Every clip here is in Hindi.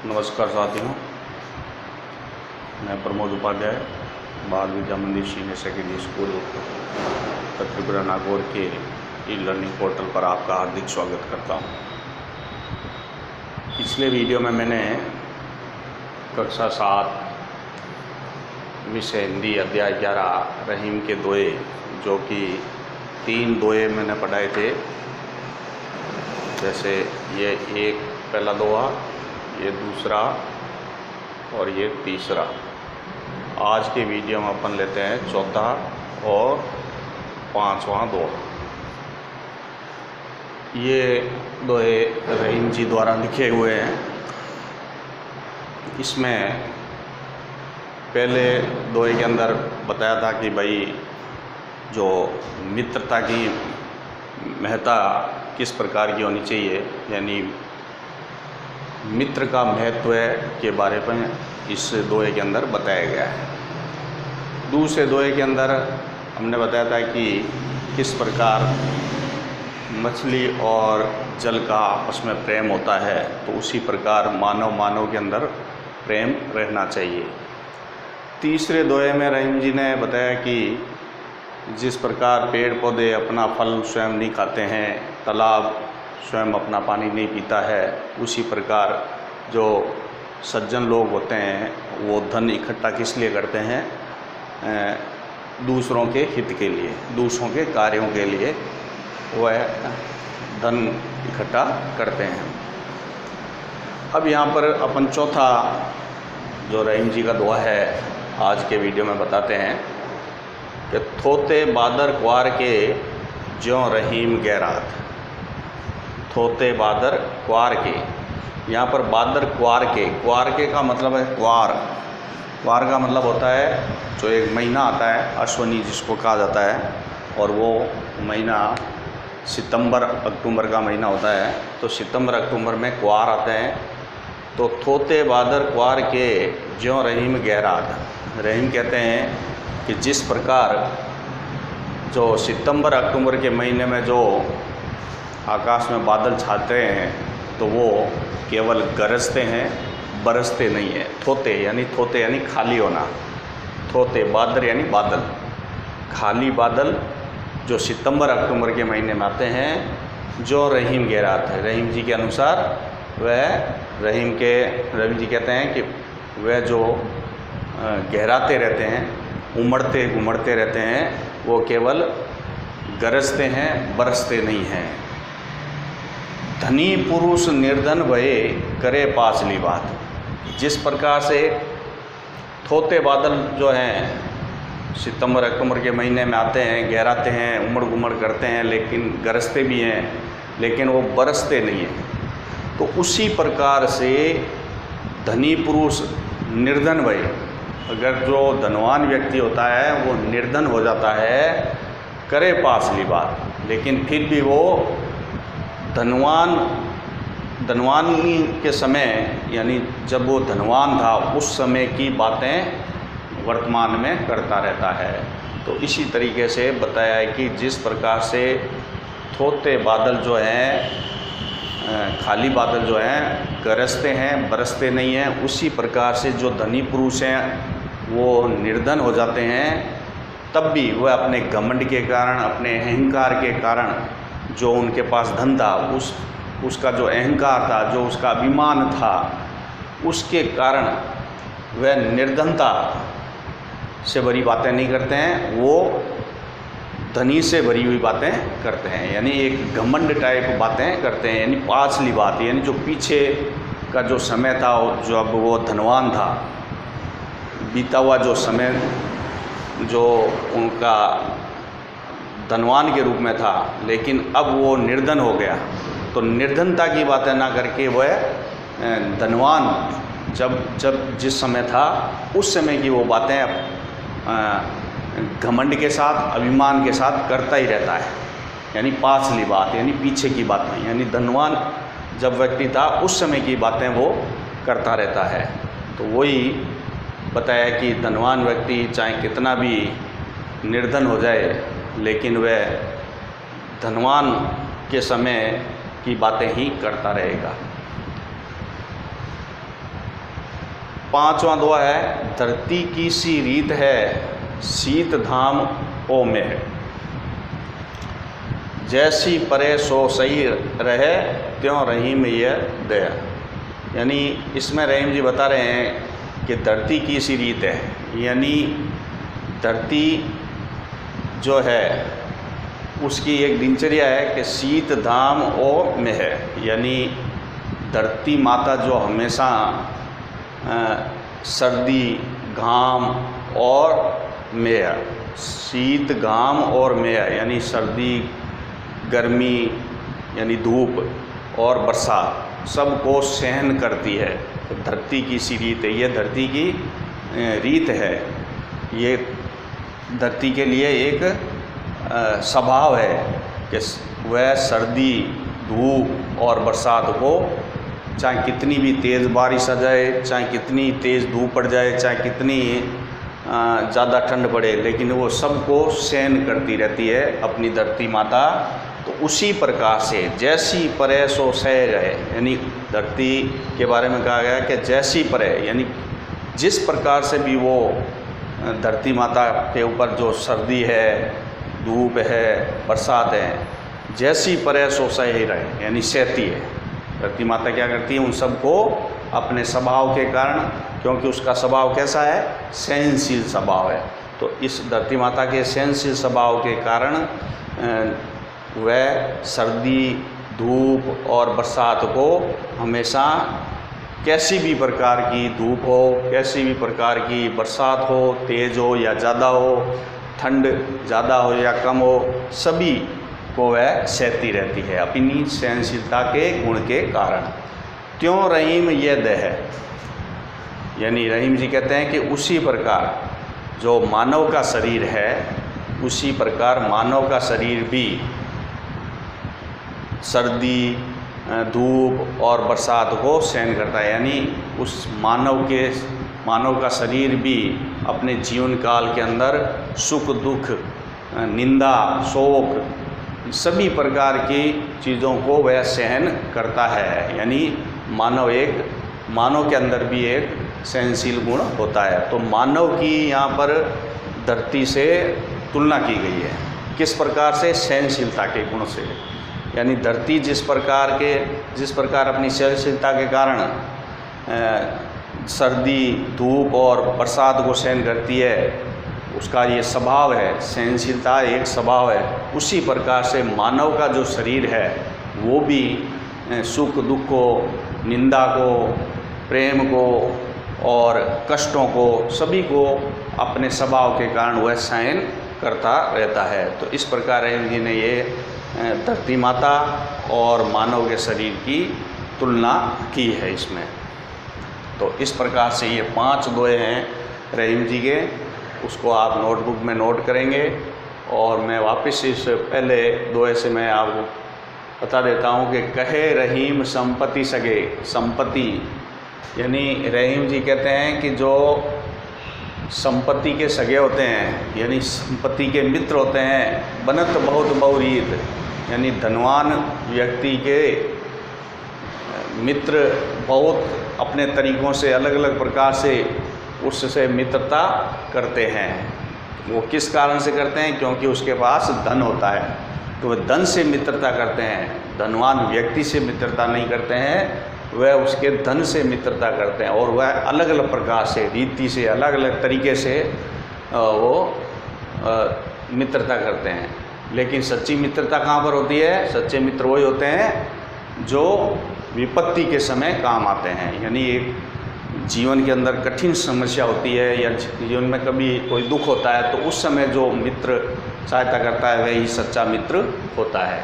नमस्कार साथियों, मैं प्रमोद उपाध्याय बाल विद्या मंदिर senior secondary school Tripura Nagaur के ई लर्निंग पोर्टल पर आपका हार्दिक स्वागत करता हूं। पिछले वीडियो में मैंने कक्षा 7 विषय हिंदी अध्याय 11 रहीम के दोहे, जो कि 3 दोहे मैंने पढ़ाए थे। जैसे ये एक पहला दोहा, ये दूसरा और ये तीसरा। आज के वीडियो में अपन लेते हैं चौथा और 5वां दोहा। ये दोहे रहीम जी द्वारा लिखे हुए हैं। इसमें पहले दोहे के अंदर बताया था कि भाई जो मित्रता की महत्ता किस प्रकार की होनी चाहिए, यानी मित्र का महत्व के बारे में इस दोहे के अंदर बताया गया है। दूसरे दोहे के अंदर हमने बताया था कि किस प्रकार मछली और जल का आपस में प्रेम होता है, तो उसी प्रकार मानव के अंदर प्रेम रहना चाहिए। तीसरे दोहे में रहीम जी ने बताया कि जिस प्रकार पेड़ पौधे अपना फल स्वयं नहीं खाते हैं, तालाब स्वयं अपना पानी नहीं पीता है, उसी प्रकार जो सज्जन लोग होते हैं वो धन इकट्ठा किस लिए करते हैं? दूसरों के हित के लिए, दूसरों के कार्यों के लिए वह धन इकट्ठा करते हैं। अब यहाँ पर अपन चौथा जो रहीम जी का दोहा है आज के वीडियो में बताते हैं कि थोते बादर क्वार के ज्यों रहीम गैरात। थोते बादर क्वार के, यहाँ पर बादर क्वार के का मतलब है क्वार। क्वार का मतलब होता है जो एक महीना आता है अश्वनी जिसको कहा जाता है, और वो महीना सितंबर अक्टूबर का महीना होता है। तो सितंबर अक्टूबर में क्वार आते हैं। तो थोते बादर क्वार के ज्यों रहीम गैरात। रहीम कहते हैं कि जिस प्रकार जो सितंबर अक्टूबर के महीने में जो आकाश में बादल छाते हैं, तो वो केवल गरजते हैं, बरसते नहीं है। थोते यानी खाली होना। थोते बादर यानी बादल, खाली बादल जो सितंबर अक्टूबर के महीने में आते हैं, जो रहीम गैरात है। रहीम जी के अनुसार रहीम जी कहते हैं कि वह जो गहराते रहते हैं, उमड़ते घुमड़ते रहते हैं, वो केवल गरजते हैं, बरसते नहीं हैं। धनी पुरुष निर्धन भये करे पासली बात। जिस प्रकार से थोते बादल जो हैं सितंबर अक्टूबर के महीने में आते हैं, गहराते हैं, उमड़ घुमड़ करते हैं, लेकिन गरजते भी हैं, लेकिन वो बरसते नहीं हैं। तो उसी प्रकार से धनी पुरुष निर्धन भये, अगर जो धनवान व्यक्ति होता है वो निर्धन हो जाता है, करे पासली बात, लेकिन फिर भी वो धनवानी के समय, यानी जब वो धनवान था उस समय की बातें वर्तमान में करता रहता है। तो इसी तरीके से बताया है कि जिस प्रकार से थोते बादल जो हैं, खाली बादल जो हैं, गरजते हैं, बरसते नहीं हैं, उसी प्रकार से जो धनी पुरुष हैं वो निर्धन हो जाते हैं, तब भी वह अपने घमंड के कारण, अपने अहंकार के कारण, जो उनके पास धन था, उसका जो अहंकार था, जो उसका अभिमान था, उसके कारण वह निर्धनता से भरी बातें नहीं करते हैं, वो धनी से भरी हुई बातें करते हैं। यानी एक घमंड टाइप बातें करते हैं, यानी पाछली बात, यानी जो पीछे का जो समय था, जब वो धनवान था, बीता हुआ जो समय जो उनका धनवान के रूप में था, लेकिन अब वो निर्धन हो गया, तो निर्धनता की बातें ना करके वह धनवान जब जिस समय था उस समय की वो बातें घमंड के साथ, अभिमान के साथ करता ही रहता है। यानी पाछली बात, यानी पीछे की बात नहीं, यानी धनवान जब व्यक्ति था उस समय की बातें वो करता रहता है। तो वही बताया कि धनवान व्यक्ति चाहे कितना भी निर्धन हो जाए, लेकिन वह धनवान के समय की बातें ही करता रहेगा। 5वां दोहा है, धरती की सी रीत है शीत धाम ओ में, जैसी परे सो सही रहे त्यों रहीम यह दया। यानी इसमें रहीम जी बता रहे हैं कि धरती की सी रीत है, यानी धरती जो है उसकी एक दिनचर्या है कि शीत धाम ओ में है, यानी धरती माता जो हमेशा सर्दी घाम और मेया, शीत घाम और मेया यानी सर्दी गर्मी यानी धूप और बरसात सबको सहन करती है। तो धरती की सी रीत है, ये धरती की रीत है, ये धरती के लिए एक स्वभाव है कि वह सर्दी धूप और बरसात को चाहे कितनी भी तेज़ बारिश आ जाए, चाहे कितनी तेज़ धूप पड़ जाए, चाहे कितनी ज़्यादा ठंड पड़े, लेकिन वो सबको सहन करती रहती है अपनी धरती माता। तो उसी प्रकार से जैसी परे सो सह रहे, यानी धरती के बारे में कहा गया कि जैसी परे यानी जिस प्रकार से भी वो धरती माता के ऊपर जो सर्दी है धूप है बरसात है, जैसी परे सो सह ही रहे यानी सहती है। धरती माता क्या करती है, उन सबको अपने स्वभाव के कारण, क्योंकि उसका स्वभाव कैसा है, सहनशील स्वभाव है, तो इस धरती माता के सहनशील स्वभाव के कारण वह सर्दी धूप और बरसात को हमेशा कैसी भी प्रकार की धूप हो, कैसी भी प्रकार की बरसात हो, तेज़ हो या ज़्यादा हो, ठंड ज़्यादा हो या कम हो, सभी को वह सहती रहती है अपनी सहनशीलता के गुण के कारण। त्यों रहीम ये दह, यानी रहीम जी कहते हैं कि उसी प्रकार जो मानव का शरीर है, उसी प्रकार मानव का शरीर भी सर्दी धूप और बरसात को सहन करता है, यानी उस मानव का शरीर भी अपने जीवन काल के अंदर सुख दुख निंदा शोक सभी प्रकार की चीज़ों को वह सहन करता है, यानी मानव के अंदर भी एक सहनशील गुण होता है। तो मानव की यहाँ पर धरती से तुलना की गई है, किस प्रकार से, सहनशीलता के गुण से, यानी धरती जिस प्रकार अपनी सहनशीलता के कारण सर्दी धूप और बरसात को सहन करती है, उसका ये स्वभाव है, सहनशीलता एक स्वभाव है, उसी प्रकार से मानव का जो शरीर है वो भी सुख दुख को, निंदा को, प्रेम को और कष्टों को सभी को अपने स्वभाव के कारण वह सहन करता रहता है। तो इस प्रकार रहीम जी ने ये धरती माता और मानव के शरीर की तुलना की है इसमें। तो इस प्रकार से ये 5 दोहे हैं रहीम जी के, उसको आप नोटबुक में नोट करेंगे। और मैं वापस इस पहले दोहे से मैं आपको बता देता हूँ कि कहे रहीम संपत्ति सगे, संपत्ति यानी रहीम जी कहते हैं कि जो संपत्ति के सगे होते हैं यानी संपत्ति के मित्र होते हैं, बनत बहुत बहुरीत यानी धनवान व्यक्ति के मित्र बहुत अपने तरीक़ों से अलग अलग प्रकार से उससे मित्रता करते हैं। वो किस कारण से करते हैं, क्योंकि उसके पास धन होता है तो वह धन से मित्रता करते हैं, धनवान व्यक्ति से मित्रता नहीं करते हैं, वह उसके धन से मित्रता करते हैं और वह अलग अलग प्रकार से रीति से अलग अलग तरीके से वो मित्रता करते हैं। लेकिन सच्ची मित्रता कहाँ पर होती है, सच्चे मित्र वही होते हैं जो विपत्ति के समय काम आते हैं, यानी एक जीवन के अंदर कठिन समस्या होती है या जीवन में कभी कोई दुख होता है तो उस समय जो मित्र सहायता करता है वही सच्चा मित्र होता है।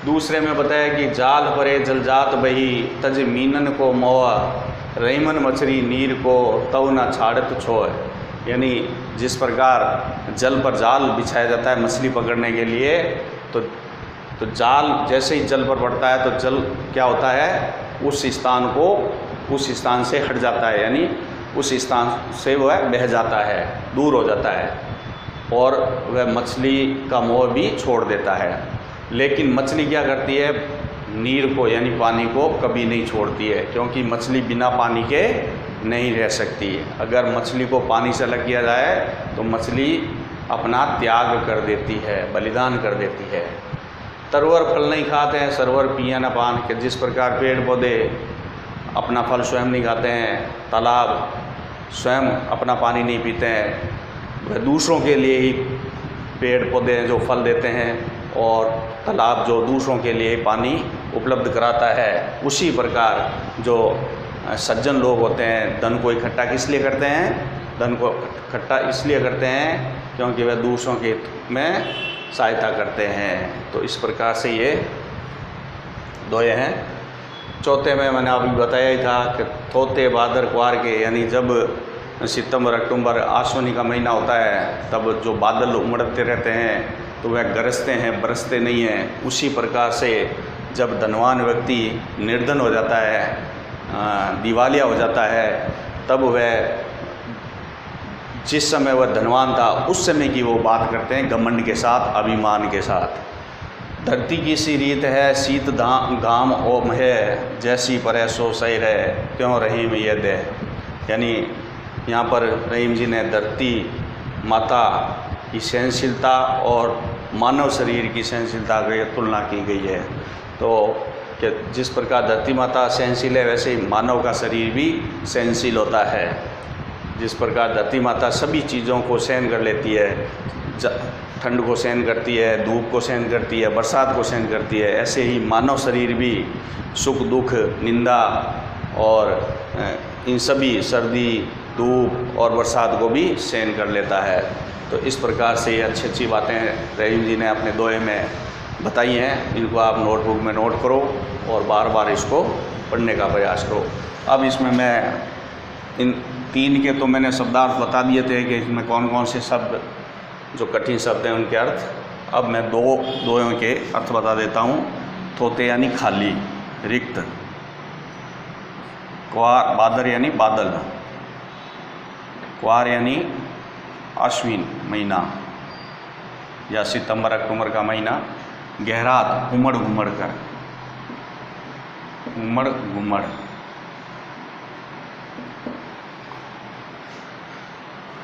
दूसरे में बताया कि जाल परे जल जात बही तज मीनन को मोआ, रहीमन मछली नीर को तव न छाड़त छोय, यानी जिस प्रकार जल पर जाल बिछाया जाता है मछली पकड़ने के लिए, तो जाल जैसे ही जल पर पड़ता है तो जल क्या होता है, उस स्थान से हट जाता है, यानी उस स्थान से वह बह जाता है, दूर हो जाता है और वह मछली का मोह भी छोड़ देता है। लेकिन मछली क्या करती है, नीर को यानी पानी को कभी नहीं छोड़ती है, क्योंकि मछली बिना पानी के नहीं रह सकती है। अगर मछली को पानी से अलग किया जाए तो मछली अपना त्याग कर देती है, बलिदान कर देती है। तरवर फल नहीं खाते हैं, सरवर पिया न पान, के जिस प्रकार पेड़ पौधे अपना फल स्वयं नहीं खाते हैं, तालाब स्वयं अपना पानी नहीं पीते हैं, वह दूसरों के लिए ही पेड़ पौधे जो फल देते हैं और तालाब जो दूसरों के लिए पानी उपलब्ध कराता है। उसी प्रकार जो सज्जन लोग होते हैं, धन को इकट्ठा किस लिए करते हैं? धन को इकट्ठा इसलिए करते हैं क्योंकि वह दूसरों के हित में सहायता करते हैं। तो इस प्रकार से ये दोहे हैं। चौथे में मैंने अभी बताया ही था कि थोते भादर क्वार के, यानी जब सितंबर अक्टूबर आश्विनी का महीना होता है तब जो बादल उमड़ते रहते हैं तो वह गरजते हैं, बरसते नहीं हैं। उसी प्रकार से जब धनवान व्यक्ति निर्धन हो जाता है, दिवालिया हो जाता है, तब वह जिस समय वह धनवान था उस समय की वो बात करते हैं घमंड के साथ, अभिमान के साथ। धरती की सी रीत है, शीत घाम ओम है, जैसी परे सो सही रहे, क्यों रहीम ये दे। यानी यहाँ पर रहीम जी ने धरती माता की सहनशीलता और मानव शरीर की सहनशीलता की तुलना की गई है। तो कि जिस प्रकार धरती माता सहनशील है, वैसे ही मानव का शरीर भी सहनशील होता है। जिस प्रकार धरती माता सभी चीज़ों को सहन कर लेती है, ठंड को सहन करती है, धूप को सहन करती है, बरसात को सहन करती है, ऐसे ही मानव शरीर भी सुख दुख, निंदा और इन सभी सर्दी, धूप और बरसात को भी सहन कर लेता है। तो इस प्रकार से ये अच्छी अच्छी बातें रहीम जी ने अपने दोहे में बताई हैं। इनको आप नोटबुक में नोट करो और बार बार इसको पढ़ने का प्रयास करो। अब इसमें मैं इन तीन के तो मैंने शब्दार्थ बता दिए थे कि इसमें कौन कौन से शब्द जो कठिन शब्द हैं उनके अर्थ। अब मैं दो दोहों के अर्थ बता देता हूँ। थोते यानी खाली, रिक्त। क्वार भादर यानी बादल। क्वार यानी आश्विन महीना या सितंबर अक्टूबर का महीना। गहरात उमड़ घुमड़ कर, उमड़ घुमड़।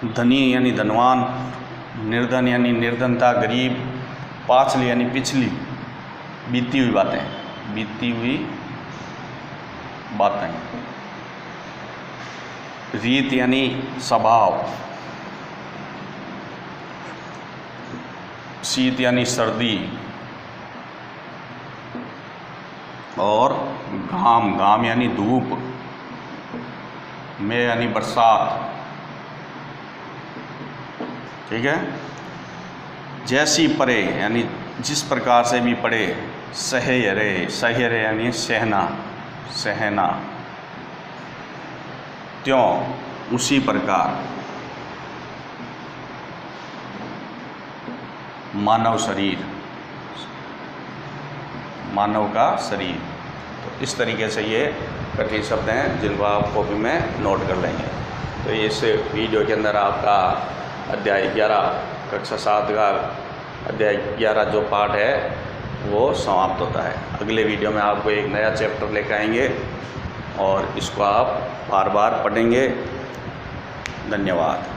धनी यानी धनवान, निर्धन यानी निर्धनता, गरीब। पाछली यानी पिछली, बीती हुई बातें, बीती हुई बातें। रीत यानी स्वभाव। शीत यानी सर्दी और घाम, घाम यानी धूप। में यानी बरसात। ठीक है। जैसी परे यानी जिस प्रकार से भी पड़े। सह्यरे, सह्यरे यानी सहना, सहना। त्यों उसी प्रकार। मानव शरीर, मानव का शरीर। तो इस तरीके से ये कठिन शब्द हैं जिनको आप कॉपी में नोट कर लेंगे। तो इस वीडियो के अंदर आपका अध्याय 11 कक्षा 7 का अध्याय 11 जो पाठ है वो समाप्त होता है। अगले वीडियो में आपको एक नया चैप्टर लेकर आएंगे और इसको आप बार बार पढ़ेंगे। धन्यवाद।